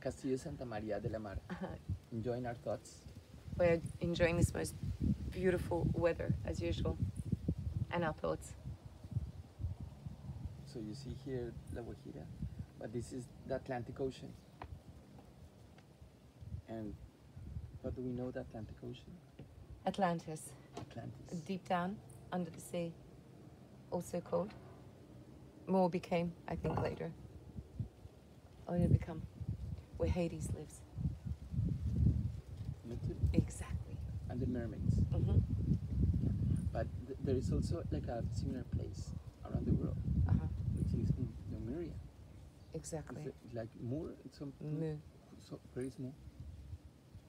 Castillo Santa Maria de la Mar. Enjoying our thoughts. We're enjoying this most beautiful weather as usual, and our thoughts. So you see here La Guajira, but this is the Atlantic Ocean. And what do we know the Atlantic Ocean? Atlantis, Atlantis. deep down under the sea, also called. More became, I think, later. Only become where Hades lives. Neptune. Exactly. And the mermaids. Mm-hmm. But there is also like a similar place around the world, Uh-huh. which is Lemuria. Exactly. It's like Moor. It's something. Mu. So where is Moor?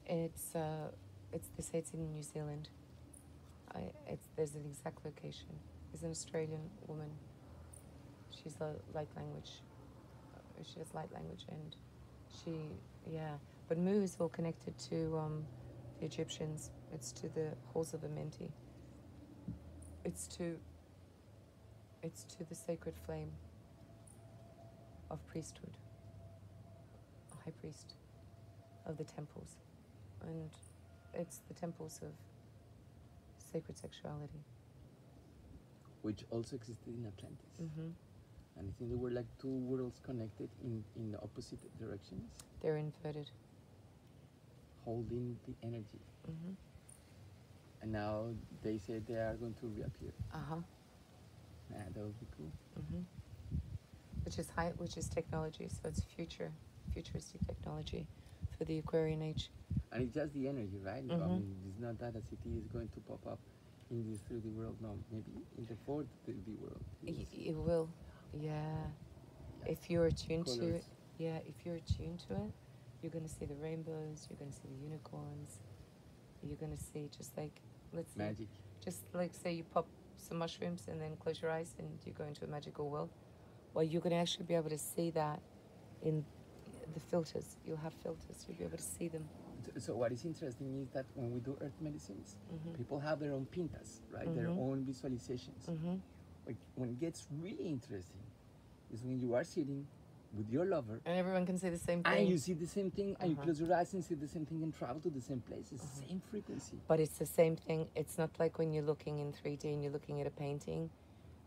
It's they say it's in New Zealand. There's an exact location. It's an Australian woman. She's a light language. She has light language, and But Mu is all connected to the Egyptians. It's to the halls of Amenti. It's to the sacred flame of priesthood, a high priest of the temples, and it's the temples of sacred sexuality. Which also existed in Atlantis. Mm-hmm. And I think there were like two worlds connected in the opposite directions, They're inverted. holding the energy. Mm-hmm. And now they say they are going to reappear. Uh-huh. That would be cool. Mm-hmm. Which is technology, so it's futuristic technology for the Aquarian age. And it's just the energy, right? Mm-hmm. I mean, it's not that a city is going to pop up in this 3D world. No, maybe in the 4th 3D world. It will, yeah. If you're attuned to Colors. it, if you're attuned to it, you're going to see the rainbows, you're going to see the unicorns, you're going to see Magic. just like say you pop some mushrooms and then close your eyes and you go into a magical world. Well, you're going to actually be able to see that in the filters. You'll have filters, you'll be able to see them. So what is interesting is that when we do earth medicines, Mm-hmm. people have their own pintas, right? Their Mhm. own visualizations. Mm-hmm. Like when it gets really interesting is when you are sitting with your lover And everyone can see the same thing. and you see the same thing and you Uh-huh. close your eyes and see the same thing and travel to the same place. It's the same frequency. But it's the same thing. It's not like when you're looking in 3D and you're looking at a painting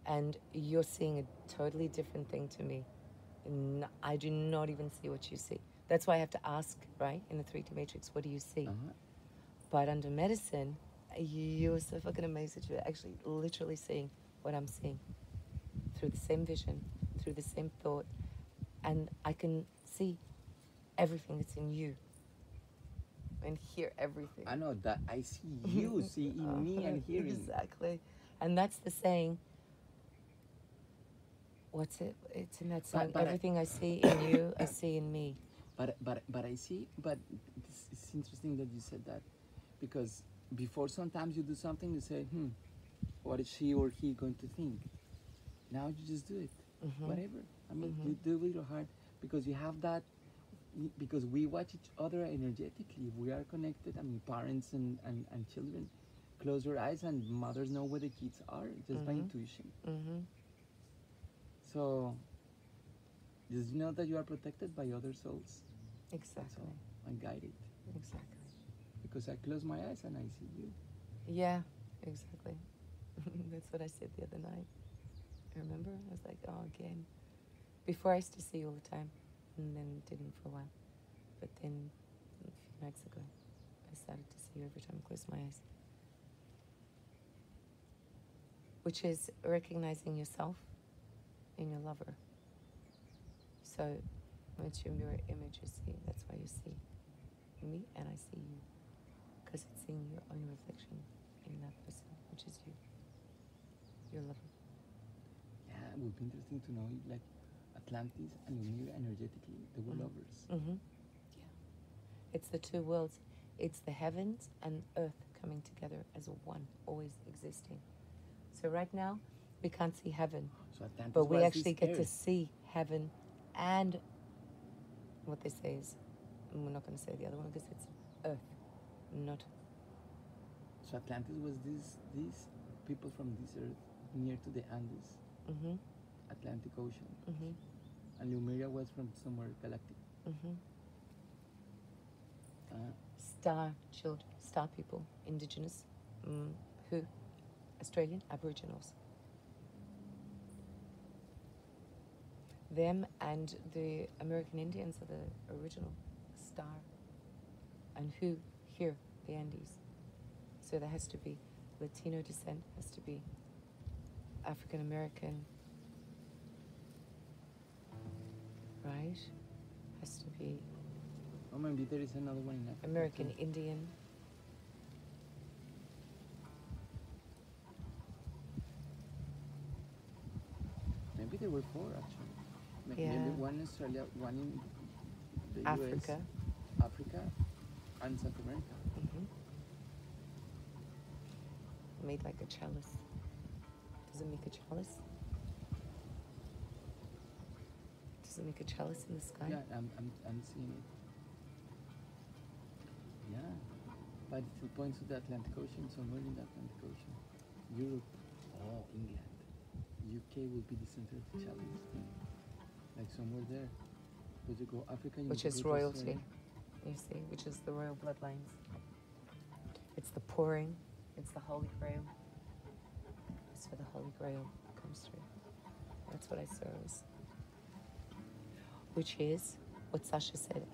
and you're seeing a totally different thing to me. I do not even see what you see. That's why I have to ask, right, in the 3D matrix, what do you see? Uh-huh. But under medicine, you're so fucking amazed that you're actually literally seeing what I'm seeing through the same vision, through the same thought. And I can see everything that's in you and hear everything. I know that I see you see in me and hearing. Exactly. And that's the saying. What's it? It's in that song. But Everything I see in you, I see in me. But I see. But it's interesting that you said that, because before sometimes you do something, you say, what is she or he going to think? Now you just do it, whatever. I mean, you do it with your heart because you have that. Because we watch each other energetically. We are connected. I mean, parents and children close your eyes, and mothers know where the kids are just by intuition. Mm-hmm. So, just know that you are protected by other souls. Exactly. And guided. Exactly. Because I close my eyes and I see you. Yeah, exactly. That's what I said the other night. Remember? I was like, oh, again. Before I used to see you all the time, and then didn't for a while. But then a few nights ago, I started to see you every time I closed my eyes. Which is recognizing yourself in your lover. So it's your mirror image you see. That's why you see me and I see you. Because it's seeing your own reflection in that person, which is you. Your lover. Yeah, it would be interesting to know if, like, Atlantis and Lemuria energetically, they were lovers. Mm-hmm. Yeah. It's the two worlds. It's the heavens and earth coming together as one, always existing. So right now, we can't see heaven. So Atlantis But we was actually this get to earth. see heaven and what they say is, and we're not going to say the other one because it's earth, not. So Atlantis was these people from this earth near to the Andes, Mm-hmm. Atlantic Ocean. Mm-hmm. And Lemuria was from somewhere galactic. Mm-hmm. Star children, star people, indigenous, who? Australian Aboriginals. Them and the American Indians are the original star. And who? Here, the Andes. So there has to be Latino descent, has to be African American, right? Has to be Oh, maybe there is another one in Africa. American too. Indian. Maybe there were four actually. Maybe Yeah. one in Australia, one in the Africa. US, Africa, and South America. Made like a chalice. Does it make a chalice? Does it make a chalice in the sky? Yeah, I'm seeing it. Yeah, but it still points to the Atlantic Ocean, somewhere in the Atlantic Ocean. Europe, England, UK will be the center of the challenge thing, like somewhere there. But you go Africa, you Which go is to royalty, Australia. you see, which is the royal bloodlines. It's the pouring, it's the Holy Grail. It's where the Holy Grail comes through. That's what I saw as. Which is what Sasha said,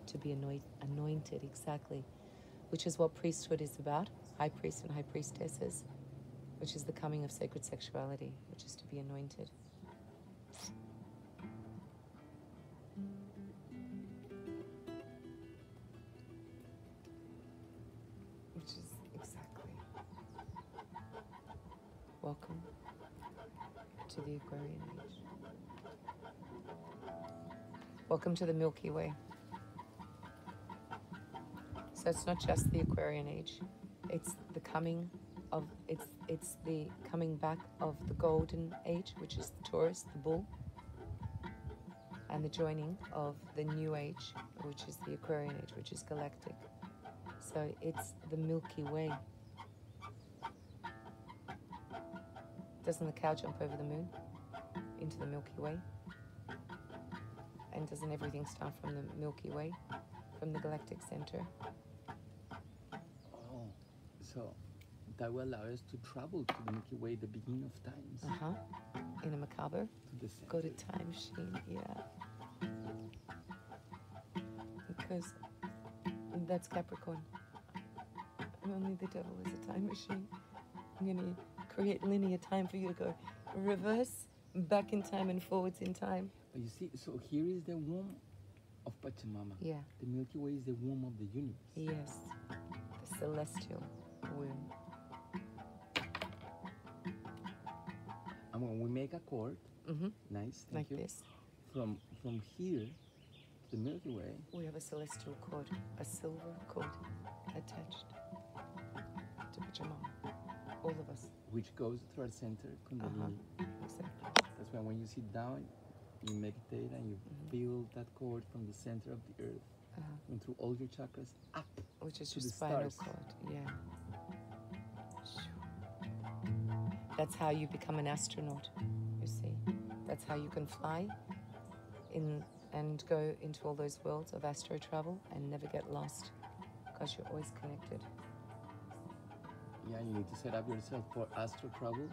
to be anointed, exactly. Which is what priesthood is about, high priests and high priestesses, which is the coming of sacred sexuality, which is to be anointed. Which is exactly. Welcome to the Aquarian Age. Welcome to the Milky Way. So it's not just the Aquarian Age, it's the coming of it's the coming back of the Golden Age, which is the Taurus, the Bull, and the joining of the New Age, which is the Aquarian Age, which is galactic. So it's the Milky Way. Doesn't the cow jump over the moon into the Milky Way? And doesn't everything start from the Milky Way, from the galactic center? Oh, so that will allow us to travel to the Milky Way, the beginning of times. In a macabre, To the center. go to time machine, yeah. Because that's Capricorn. Only the devil is a time machine. I'm gonna create linear time for you to go reverse, back in time, and forwards in time. But you see, so here is the womb of Pachamama. Yeah. The Milky Way is the womb of the universe. Yes. The celestial womb. And when we make a cord, nice, thank Like you. this. From here to the Milky Way, We have a celestial cord, a silver cord attached to Pachamama. All of us. which goes to our center, Kundalini. Exactly. That's why when you sit down, you meditate and you feel that cord from the center of the earth and through all your chakras up. Which is to your the spinal stars. cord. Yeah. That's how you become an astronaut, you see. That's how you can fly in and go into all those worlds of astro travel and never get lost, because you're always connected. Yeah, you need to set up yourself for astro travel,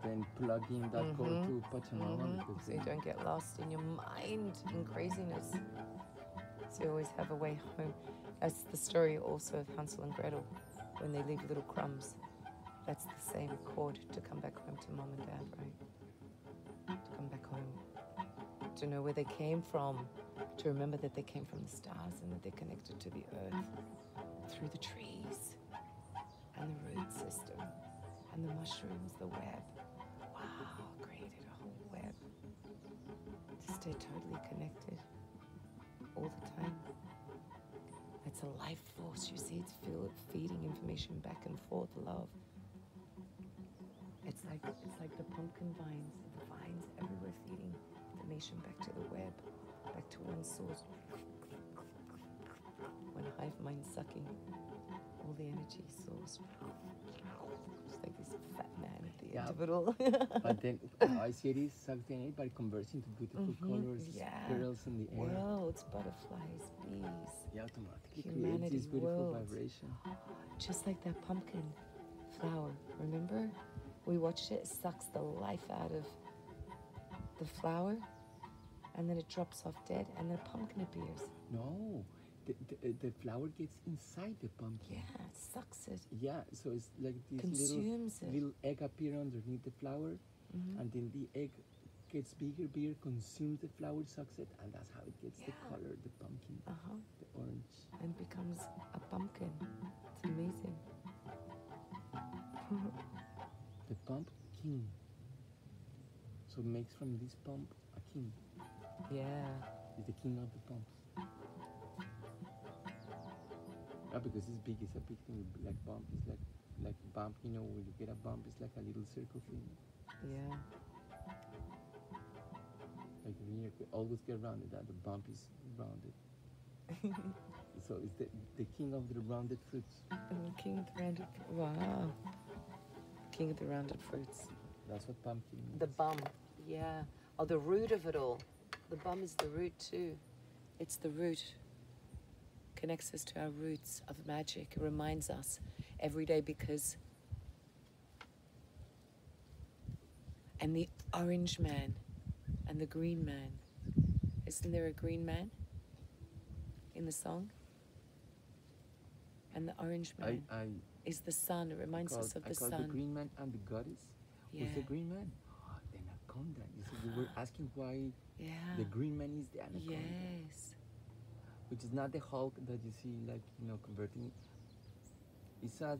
then plug in that cord to Pachamama. Because So you don't get lost in your mind in craziness. So you always have a way home. That's the story also of Hansel and Gretel, when they leave little crumbs. That's the same cord to come back home to mom and dad, right? To come back home, to know where they came from, to remember that they came from the stars and that they're connected to the earth through the trees and the root system and the mushrooms, the web. Wow, created a whole web to stay totally connected all the time. It's a life force, you see, it's feeding information back and forth, love. It's like the pumpkin vines, the vines everywhere feeding information back to the web, back to one source. When hive mind sucking all the energy source. It's like this fat man at the end of it all. But then how I see it is sucks the energy by converting to beautiful colors, spirals in the air. Worlds, butterflies, bees. Yeah, automatically creates Humanity, this beautiful worlds. vibration. Just like that pumpkin flower, remember? We watched it, it sucks the life out of the flower, and then it drops off dead, and then a pumpkin appears. No, the flower gets inside the pumpkin. Yeah, it sucks it. Yeah, so it's like this Consumes it. little egg appear underneath the flower, and then the egg gets bigger, consumes the flower, sucks it, and that's how it gets the color, the pumpkin, the orange. And becomes a pumpkin. It's amazing. The pumpkin. So it makes from this pump a king. Yeah. It's the king of the pumps. Because it's big, it's a big thing. Like bump, it's like bump. You know, when you get a bump, it's like a little circle thing. Yeah. Like you always get rounded. That the bump is rounded. So it's the king of the rounded fruits. The king of the rounded. Wow. King of the rounded fruits. That's what pumpkin means. The bum. Yeah. Oh, the root of it all. The bum is the root too. It's the root. Connects us to our roots of magic. It reminds us every day because. And the orange man and the green man. Isn't there a green man in the song? And the orange man is the sun. It reminds us of the sun. The green man and the goddess. Yeah. Who's the green man? Oh, the anaconda. You see, we were asking why the green man is the anaconda. Yes. Which is not the Hulk that you see, like, you know, converting. It's a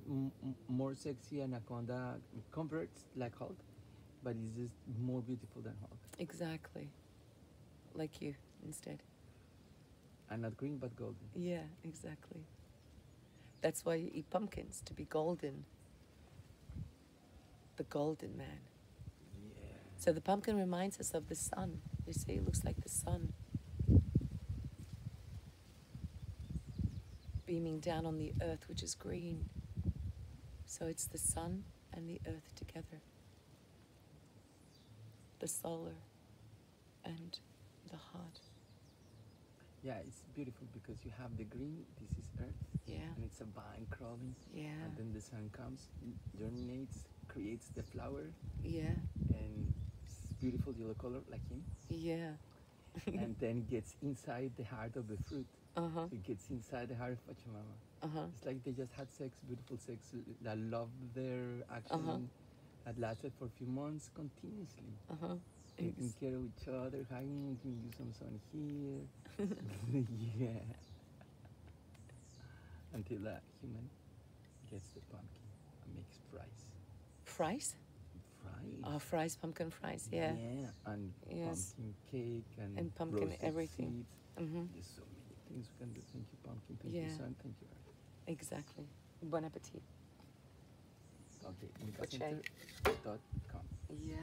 more sexy anaconda, converts like Hulk, but it's just more beautiful than Hulk. Exactly. Like you, instead. And not green, but golden. Yeah, exactly. That's why you eat pumpkins, to be golden. The golden man. Yeah. So the pumpkin reminds us of the sun. You see, it looks like the sun. Beaming down on the earth, which is green. So it's the sun and the earth together. The solar and the heart. Yeah, it's beautiful because you have the green, this is earth. Yeah. And it's a vine crawling. Yeah. And then the sun comes, germinates, creates the flower. Yeah. And it's beautiful yellow color like him. Yeah. And then it gets inside the heart of the fruit. It gets inside the heart of Pachamama. It's like they just had sex, beautiful sex. That love their action had lasted for a few months continuously. Taking care of each other, hugging, giving you some sun here. Yeah. Until that human gets the pumpkin and makes fries. Fries? Fries. Oh, fries, pumpkin fries, yeah. Yeah, and pumpkin cake and pumpkin roasted everything. seeds. There's so many things we can do. Thank you, pumpkin. Thank you, sun. Thank you, earth. Exactly. Bon appetit. Okay, MikaCenter.com. Yeah.